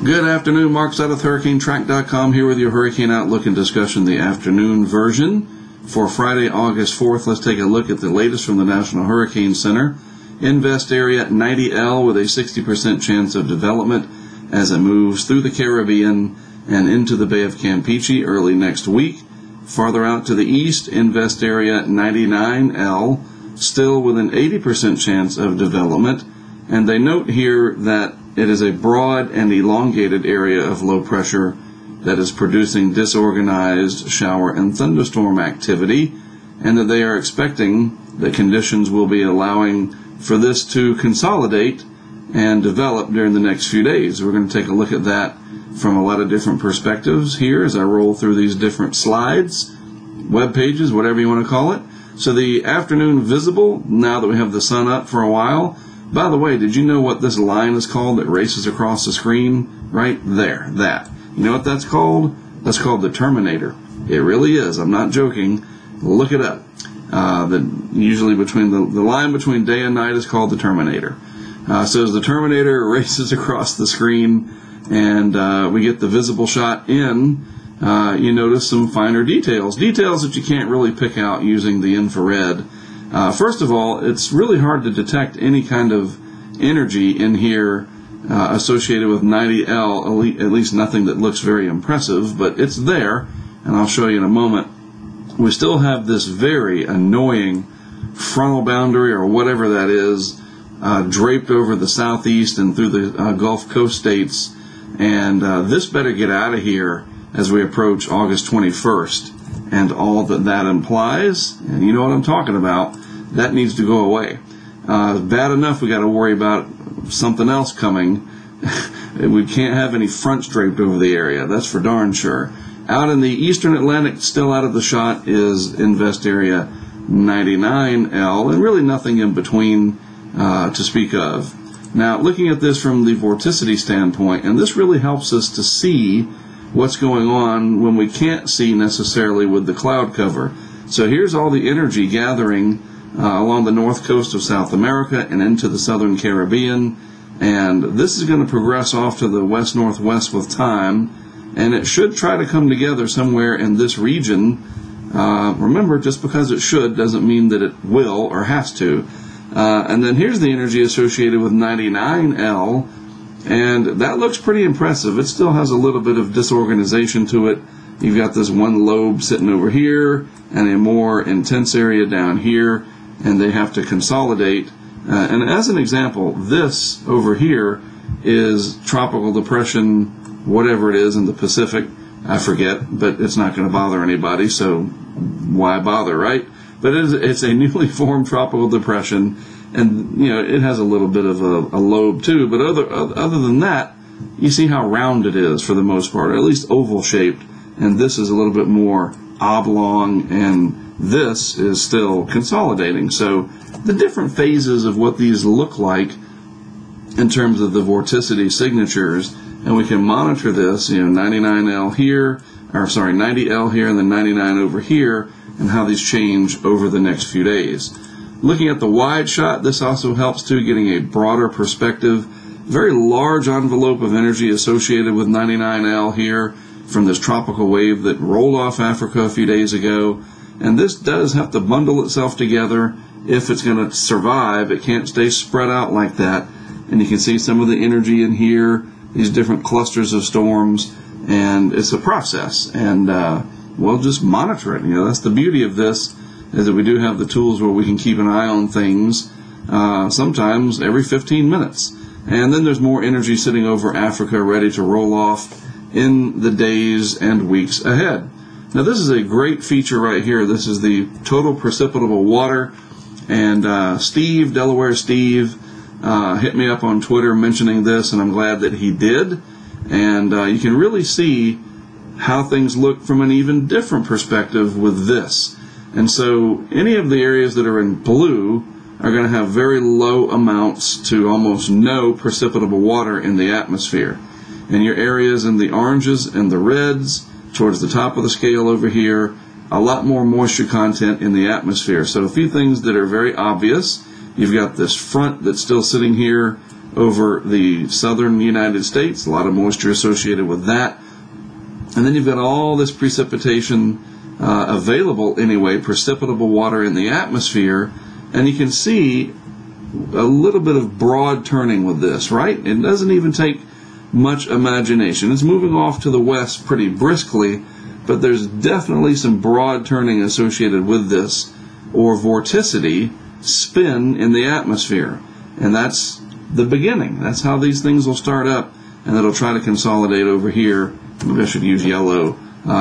Good afternoon, Mark Side with HurricaneTrack.com here with your Hurricane Outlook and discussion, the afternoon version. For Friday, August 4th, let's take a look at the latest from the National Hurricane Center. Invest area 90L with a 60% chance of development as it moves through the Caribbean and into the Bay of Campeche early next week. Farther out to the east, invest area 99L, still with an 80% chance of development. And they note here that it is a broad and elongated area of low pressure that is producing disorganized shower and thunderstorm activity, and that they are expecting that conditions will be allowing for this to consolidate and develop during the next few days. We're going to take a look at that from a lot of different perspectives here as I roll through these different slides, web pages, whatever you want to call it. So the afternoon visible, now that we have the sun up for a while. By the way, did you know what this line is called that races across the screen? Right there, that. You know what that's called? That's called the Terminator. It really is. I'm not joking. Look it up. Usually between the line between day and night is called the Terminator. So as the Terminator races across the screen and we get the visible shot in, you notice some finer details that you can't really pick out using the infrared. First of all, it's really hard to detect any kind of energy in here associated with 90L, at least nothing that looks very impressive, but it's there, and I'll show you in a moment. We still have this very annoying frontal boundary, or whatever that is, draped over the southeast and through the Gulf Coast states, and this better get out of here as we approach August 21st. And all that implies, and you know what I'm talking about, that needs to go away. Bad enough we got to worry about something else coming. We can't have any fronts draped over the area, that's for darn sure. Out in the eastern Atlantic, still out of the shot, is invest area 99L, and really nothing in between to speak of. Now, looking at this from the vorticity standpoint, and this really helps us to see what's going on when we can't see necessarily with the cloud cover. So here's all the energy gathering along the north coast of South America and into the southern Caribbean, and this is going to progress off to the west-northwest with time, and it should try to come together somewhere in this region. Remember, just because it should doesn't mean that it will or has to. And then here's the energy associated with 99L, and that looks pretty impressive. It still has a little bit of disorganization to it. You've got this one lobe sitting over here and a more intense area down here, and they have to consolidate. And as an example, this over here is tropical depression, whatever it is in the Pacific. I forget, but it's not going to bother anybody, so why bother, right? But it's a newly formed tropical depression, and you know it has a little bit of a lobe too. But other than that, you see how round it is for the most part, or at least oval shaped. And this is a little bit more oblong, and this is still consolidating. So the different phases of what these look like in terms of the vorticity signatures, and we can monitor this. 99L here, or sorry, 90L here, and then 99 over here, and how these change over the next few days. Looking at the wide shot, this also helps too, getting a broader perspective. Very large envelope of energy associated with 99L here from this tropical wave that rolled off Africa a few days ago. And this does have to bundle itself together if it's going to survive. It can't stay spread out like that. And you can see some of the energy in here, these different clusters of storms, and it's a process. And we'll just monitor it. That's the beauty of this, is that we do have the tools where we can keep an eye on things sometimes every 15 minutes. And then there's more energy sitting over Africa ready to roll off in the days and weeks ahead. Now this is a great feature right here. This is the total precipitable water. And Steve, Delaware Steve, hit me up on Twitter mentioning this, and I'm glad that he did. And you can really see how things look from an even different perspective with this. And so any of the areas that are in blue are going to have very low amounts to almost no precipitable water in the atmosphere. And your areas in the oranges and the reds, towards the top of the scale over here, a lot more moisture content in the atmosphere. So a few things that are very obvious. You've got this front that's still sitting here over the southern United States, a lot of moisture associated with that. And then you've got all this precipitation available anyway, precipitable water in the atmosphere, and you can see a little bit of broad turning with this, right? It doesn't even take much imagination. It's moving off to the west pretty briskly, but there's definitely some broad turning associated with this, or vorticity, spin in the atmosphere. And that's the beginning. That's how these things will start up, and it'll try to consolidate over here. Maybe I should use yellow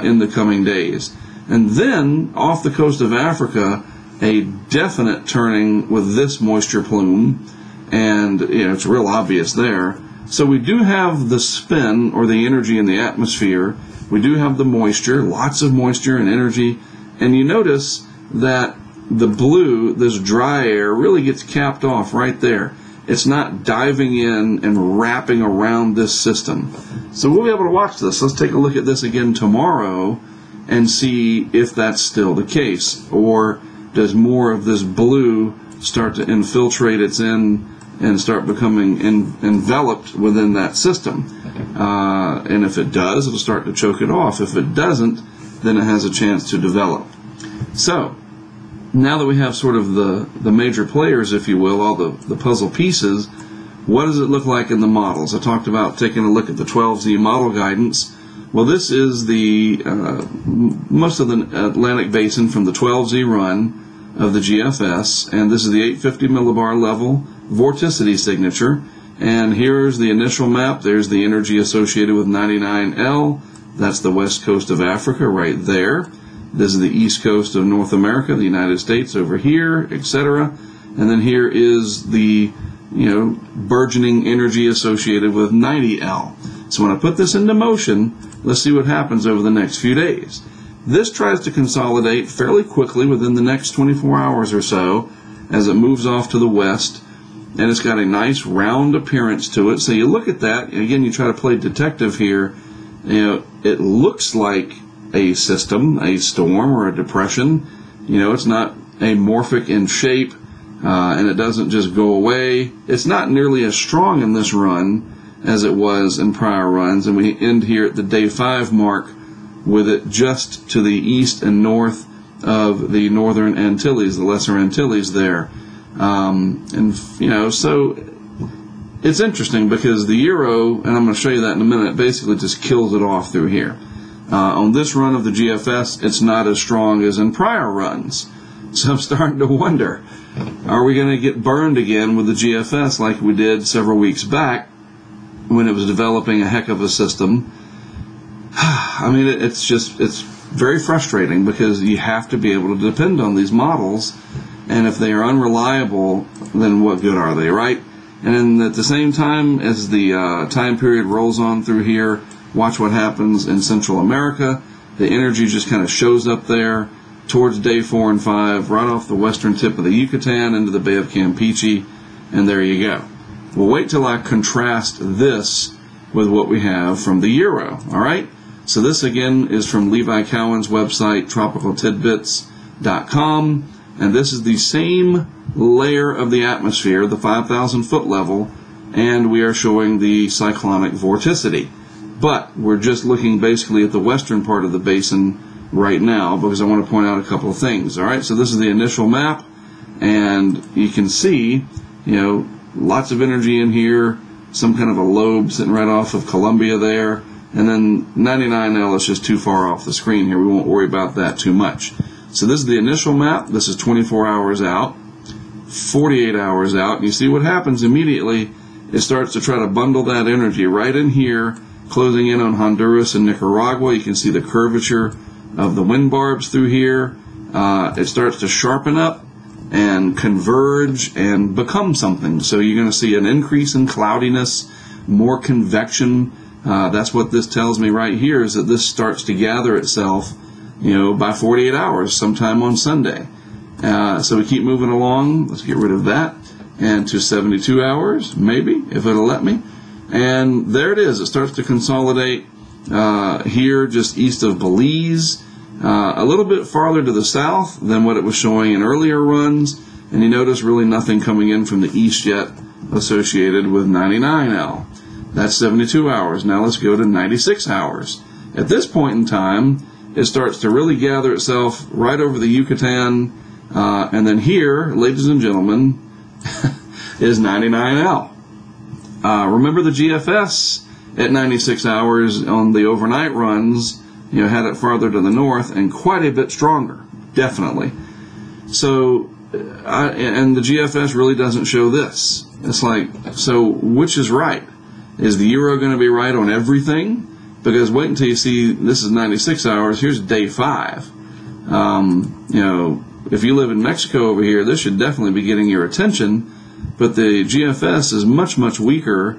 in the coming days. And then, off the coast of Africa, a definite turning with this moisture plume, and it's real obvious there. So we do have the spin, or the energy in the atmosphere. We do have the moisture, lots of moisture and energy. And you notice that the blue, this dry air, really gets capped off right there. It's not diving in and wrapping around this system. So we'll be able to watch this. Let's take a look at this again tomorrow and see if that's still the case. Or does more of this blue start to infiltrate its in and start becoming enveloped within that system? And if it does, it'll start to choke it off. If it doesn't, then it has a chance to develop. So now that we have sort of the major players, if you will, all the puzzle pieces, what does it look like in the models? I talked about taking a look at the 12Z model guidance. Well, this is the most of the Atlantic Basin from the 12Z run of the GFS, and this is the 850 millibar level vorticity signature. And here's the initial map. There's the energy associated with 99L. That's the west coast of Africa right there. This is the east coast of North America, the United States over here, etc. And then here is the burgeoning energy associated with 90L. So when I put this into motion, let's see what happens over the next few days. This tries to consolidate fairly quickly within the next 24 hours or so as it moves off to the west, and it's got a nice round appearance to it. So you look at that, and again, you try to play detective here. It looks like a system, a storm, or a depression. It's not amorphic in shape, and it doesn't just go away. It's not nearly as strong in this run as it was in prior runs, and we end here at the day 5 mark with it just to the east and north of the Northern Antilles, the Lesser Antilles there. So it's interesting because the Euro, and I'm going to show you that in a minute, basically just kills it off through here. On this run of the GFS, it's not as strong as in prior runs. So I'm starting to wonder, are we going to get burned again with the GFS like we did several weeks back when it was developing a heck of a system? I mean, it's very frustrating because you have to be able to depend on these models, and if they are unreliable, then what good are they, right? And at the same time, as the time period rolls on through here, watch what happens in Central America. The energy just kind of shows up there towards day 4 and 5, right off the western tip of the Yucatan into the Bay of Campeche, and there you go. We'll wait till I contrast this with what we have from the Euro, all right? So this, again, is from Levi Cowan's website, tropicaltidbits.com, and this is the same layer of the atmosphere, the 5,000-foot level, and we are showing the cyclonic vorticity. But we're just looking basically at the western part of the basin right now because I want to point out a couple of things. All right, so this is the initial map, and you can see, lots of energy in here, some kind of a lobe sitting right off of Colombia there, and then 99L is just too far off the screen here. We won't worry about that too much. So this is the initial map. This is 24 hours out, 48 hours out, and you see what happens immediately. It starts to try to bundle that energy right in here, closing in on Honduras and Nicaragua. You can see the curvature of the wind barbs through here. It starts to sharpen up and converge and become something. So you're going to see an increase in cloudiness, more convection. That's what this tells me right here, is that this starts to gather itself, by 48 hours, sometime on Sunday. So we keep moving along. Let's get rid of that. And to 72 hours, maybe, if it'll let me. And there it is. It starts to consolidate here just east of Belize, a little bit farther to the south than what it was showing in earlier runs. And you notice really nothing coming in from the east yet associated with 99L. That's 72 hours. Now let's go to 96 hours. At this point in time, it starts to really gather itself right over the Yucatan, and then here, ladies and gentlemen, is 99L. Remember the GFS at 96 hours on the overnight runs, had it farther to the north and quite a bit stronger, definitely. So, and the GFS really doesn't show this. It's like, so which is right? Is the Euro going to be right on everything? Because wait until you see, this is 96 hours, here's day 5. If you live in Mexico over here, this should definitely be getting your attention, but the GFS is much, much weaker,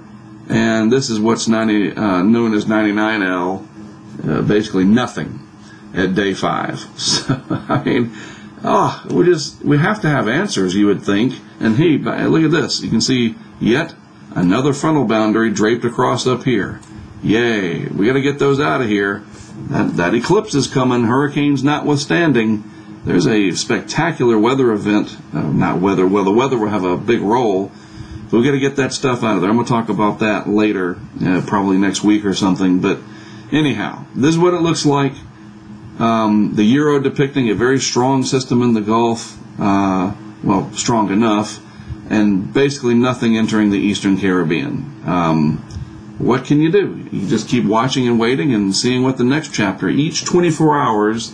and this is what's known as 99L, basically nothing at day 5. So, I mean, we have to have answers, you would think. And hey, look at this. You can see yet another frontal boundary draped across up here. Yay, we got to get those out of here. That eclipse is coming, hurricanes notwithstanding. There's a spectacular weather event. Not weather, well, the weather will have a big role. But we got to get that stuff out of there. I'm going to talk about that later, probably next week or something. But anyhow, this is what it looks like. The Euro depicting a very strong system in the Gulf, strong enough, and basically nothing entering the Eastern Caribbean. What can you do? You just keep watching and waiting and seeing what the next chapter, each 24 hours,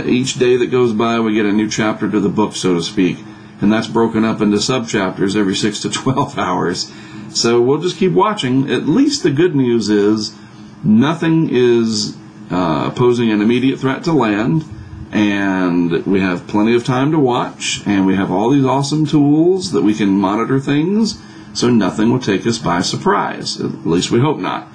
each day that goes by, we get a new chapter to the book, so to speak. And that's broken up into sub-chapters every 6 to 12 hours. So we'll just keep watching. At least the good news is nothing is posing an immediate threat to land, and we have plenty of time to watch, and we have all these awesome tools that we can monitor things, so nothing will take us by surprise. At least we hope not.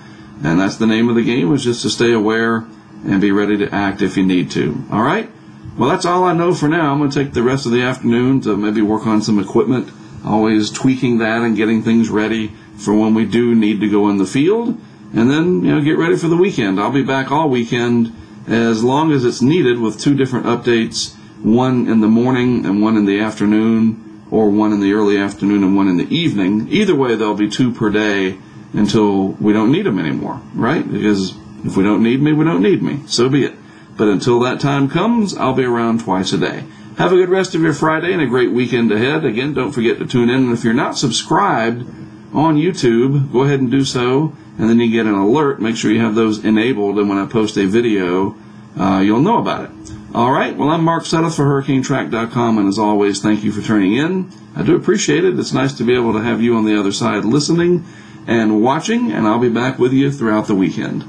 And that's the name of the game, is just to stay aware and be ready to act if you need to. All right? Well, that's all I know for now. I'm going to take the rest of the afternoon to maybe work on some equipment, always tweaking that and getting things ready for when we do need to go in the field. And then, get ready for the weekend. I'll be back all weekend as long as it's needed with 2 different updates, one in the morning and one in the afternoon, or one in the early afternoon and one in the evening. Either way, there'll be 2 per day until we don't need them anymore, right? Because if we don't need me, we don't need me. So be it. But until that time comes, I'll be around twice a day. Have a good rest of your Friday and a great weekend ahead. Again, don't forget to tune in. And if you're not subscribed on YouTube, go ahead and do so. And then you get an alert. Make sure you have those enabled. And when I post a video, you'll know about it. All right. Well, I'm Mark Sudduth for HurricaneTrack.com. And as always, thank you for tuning in. I do appreciate it. It's nice to be able to have you on the other side listening and watching. And I'll be back with you throughout the weekend.